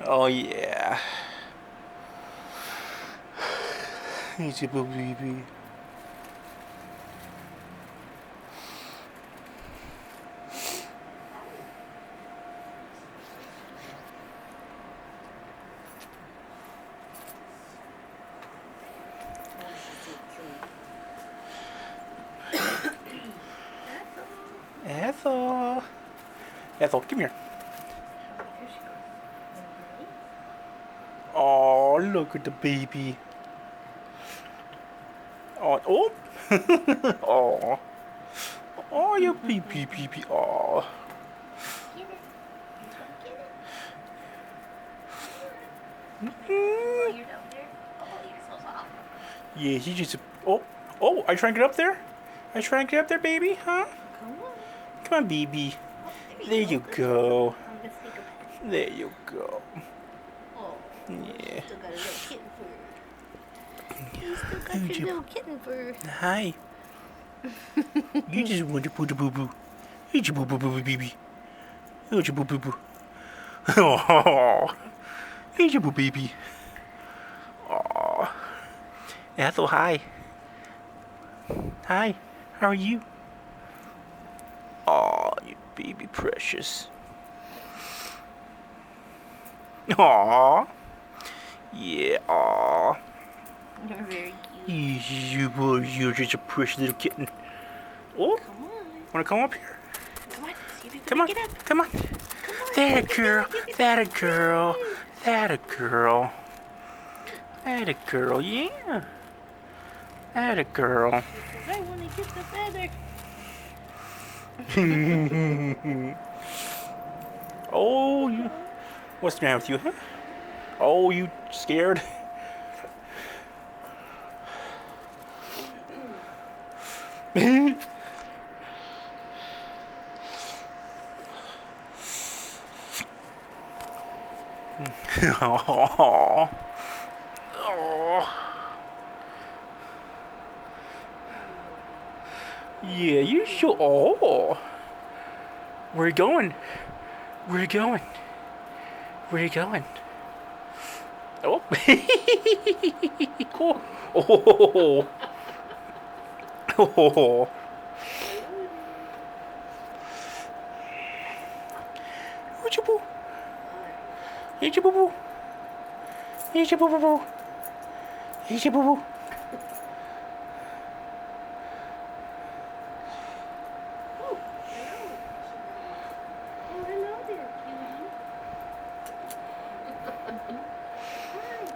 Oh yeah. He's a baby. Ethel. Ethel, come here. Oh, look at the baby. Oh, oh. Oh. Oh, you baby. Oh. Yeah, he just. Oh, oh! I trying to get up there. I trying to get up there, baby, huh? Come on, baby. There you go. There you go. Yeah. Still got a little kitten fur. You still got your little kitten fur. Hi. You just want to put the boo boo. You just boo boo boo baby. You just boo boo boo. Oh, you just boo baby. Oh, Ethel, hi. Hi. How are you? Oh, you baby precious. Aw. Yeah, aw. You're very cute. You're just a precious little kitten. Oh, Come on. wanna come up here? Come on. See if you can Come on, pick it up. come on. Come on. That a girl, that a girl, that a girl. That a girl, yeah. That a girl. I want to get the feather. Oh, you. What's the matter with you, huh? Oh, you scared? Oh. Oh. Yeah, you sure. Oh. Where you going? Where you going? Where you going? Oh. Oh. Oh. Oochie boo. Oochie boo boo. Oochie boo boo boo. Oochie boo boo.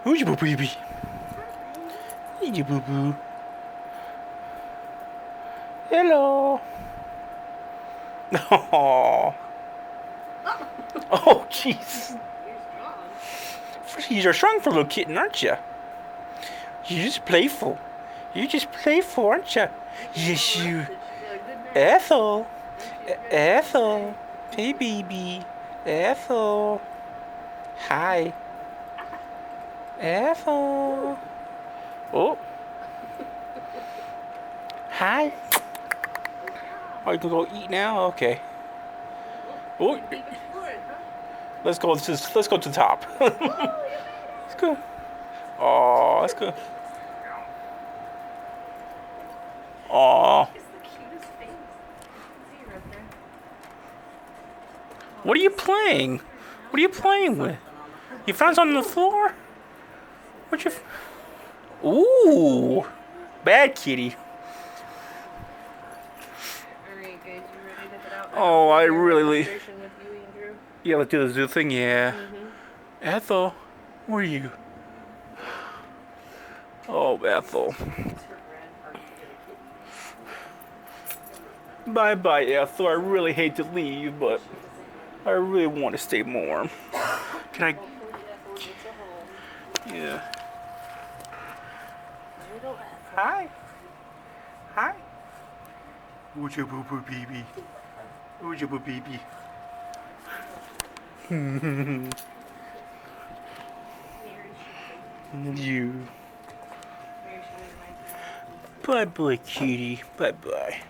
Oochie boo baby. Oochie boo boo. Hello. Oh. Oh, jeez. You're strong for a little kitten, aren't you? You're just playful. You're just playful, aren't you? Yes, you. Ethel. Ethel. Hey, baby. Ethel. Hi. Ethel. Oh. Hi. Oh, you can go eat now? Okay. Oh. Let's go to the top. Let's go. Oh, let's go. Oh. What are you playing? What are you playing with? You found something on the floor? What you? Ooh, bad kitty. Alright, guys, you ready to head out? Oh, I really. With you, Andrew? Yeah, let's do the zoo thing. Yeah. Ethel, where are you? Oh, Ethel. Bye bye, Ethel. I really hate to leave, but I really want to stay more. Can I? Yeah. Hi. Hi. Who's your boo boo baby? Who's your boo baby? You. Bye bye, kitty. Bye bye.